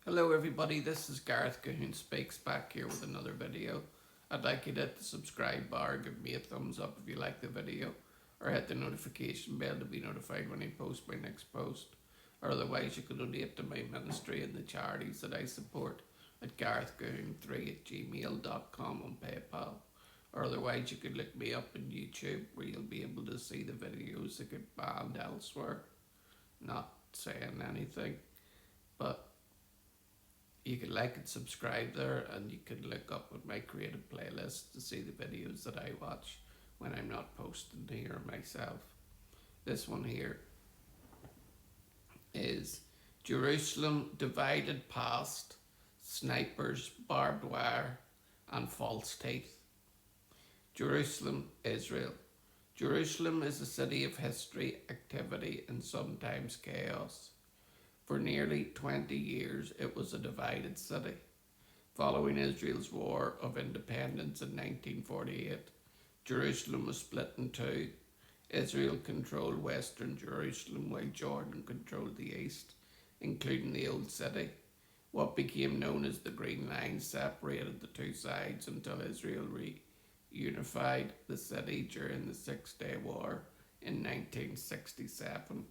Hello everybody, this is Gareth Cahoon Speaks back here with another video. I'd like you to hit the subscribe bar, give me a thumbs up if you like the video, or hit the notification bell to be notified when I post my next post. Or otherwise you can donate to my ministry and the charities that I support at garethcahoon3 at gmail.com on PayPal. Or otherwise you could look me up on YouTube where you'll be able to see the videos that get banned elsewhere. Not saying anything, but you can like and subscribe there, and you can look up at my creative playlist to see the videos that I watch when I'm not posting here myself. This one here is Jerusalem divided past snipers, barbed wire, and false teeth. Jerusalem, Israel. Jerusalem is a city of history, activity, and sometimes chaos. For nearly 20 years, it was a divided city. Following Israel's War of Independence in 1948, Jerusalem was split in two. Israel controlled western Jerusalem while Jordan controlled the east, including the Old City. What became known as the Green Line separated the two sides until Israel reunified the city during the Six-Day War in 1967.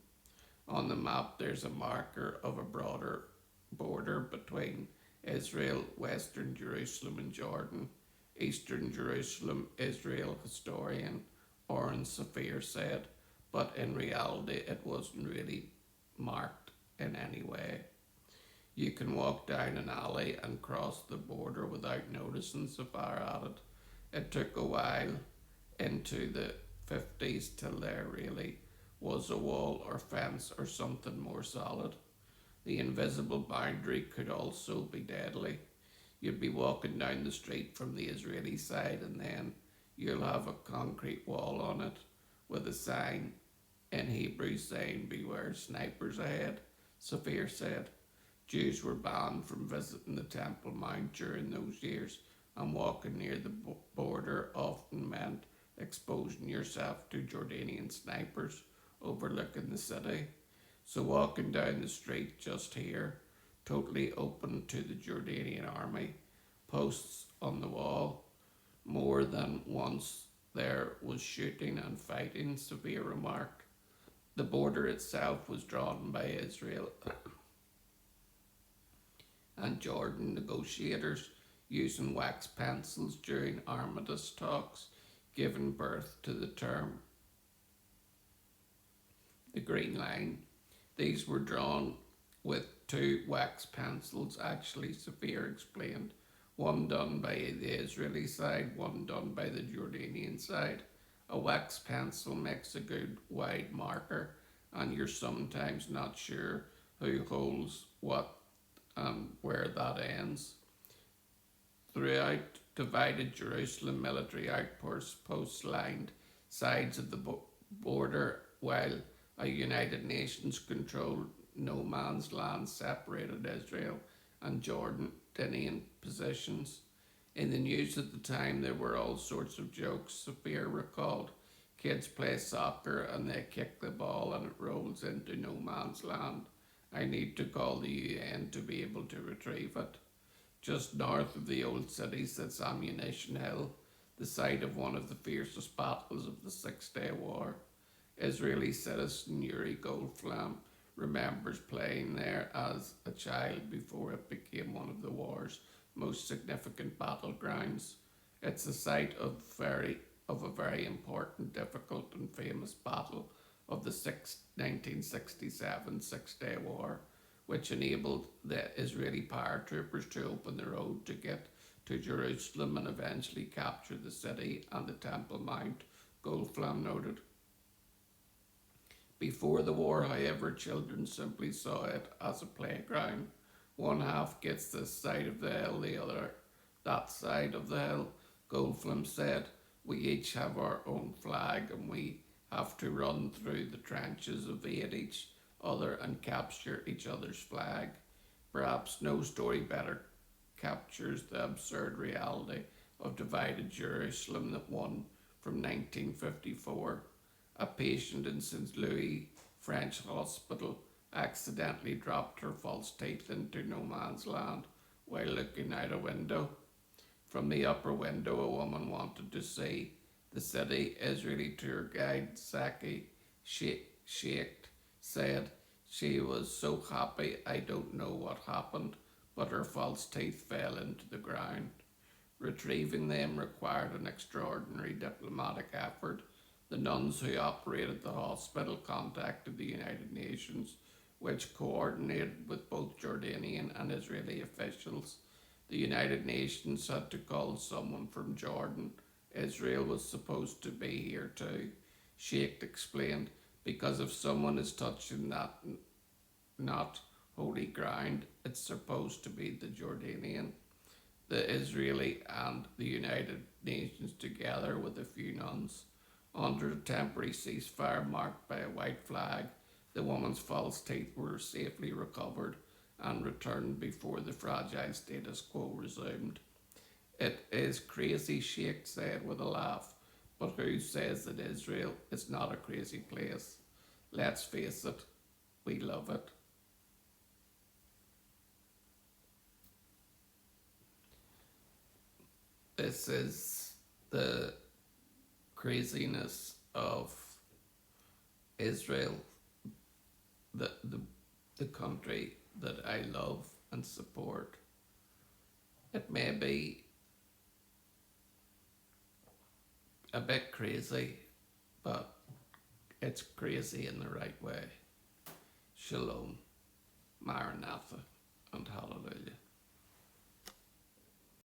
On the map, there's a marker of a broader border between Israel, Western Jerusalem, and Jordan. Eastern Jerusalem, Israel historian Oren Safir said, but in reality, it wasn't really marked in any way. You can walk down an alley and cross the border without noticing so far at it. It took a while into the 50s till there really was a wall or fence or something more solid. The invisible boundary could also be deadly. You'd be walking down the street from the Israeli side, and then you'll have a concrete wall on it with a sign in Hebrew saying, "Beware snipers ahead," Safir said. Jews were banned from visiting the Temple Mount during those years, and walking near the border often meant exposing yourself to Jordanian snipers overlooking the city. So walking down the street just here, totally open to the Jordanian army, posts on the wall. More than once there was shooting and fighting, Safir remarked. The border itself was drawn by Israel and Jordan negotiators using wax pencils during armistice talks, giving birth to the term the Green Line. These were drawn with two wax pencils, actually, Safir explained. One done by the Israeli side, one done by the Jordanian side. A wax pencil makes a good wide marker, and you're sometimes not sure who holds what and where that ends. Throughout divided Jerusalem, military outposts lined sides of the border, while a United Nations controlled no man's land separated Israel and Jordanian positions. In the news at the time, there were all sorts of jokes, Safir recalled. Kids play soccer and they kick the ball and it rolls into no man's land. I need to call the UN to be able to retrieve it. Just north of the old city sits Ammunition Hill, the site of one of the fiercest battles of the Six-Day War. Israeli citizen Yuri Goldflam remembers playing there as a child before it became one of the war's most significant battlegrounds. It's the site of a very important, difficult, and famous battle of the 1967 Six-Day War, which enabled the Israeli paratroopers to open the road to get to Jerusalem and eventually capture the city and the Temple Mount, Goldflam noted. Before the war, however, children simply saw it as a playground. One half gets this side of the hill, the other that side of the hill, Goldflam said. We each have our own flag and we have to run through the trenches, evade each other and capture each other's flag. Perhaps no story better captures the absurd reality of divided Jerusalem than one from 1954. A patient in St. Louis French hospital accidentally dropped her false teeth into no man's land while looking out a window. From the upper window, a woman wanted to see the city. Israeli tour guide Zaki Sheikh said she was so happy, I don't know what happened, but her false teeth fell into the ground. Retrieving them required an extraordinary diplomatic effort. The nuns who operated the hospital contacted the United Nations, which coordinated with both Jordanian and Israeli officials. The United Nations had to call someone from Jordan. Israel was supposed to be here too. Sheikh explained, because if someone is touching that not holy ground, it's supposed to be the Jordanian. The Israeli and the United Nations, together with a few nuns, under a temporary ceasefire marked by a white flag, the woman's false teeth were safely recovered and returned before the fragile status quo resumed. It is crazy, Sheikh said with a laugh, but who says that Israel is not a crazy place? Let's face it, we love it. This is the craziness of Israel, the country that I love and support. It may be a bit crazy, but it's crazy in the right way. Shalom, Maranatha, and Hallelujah.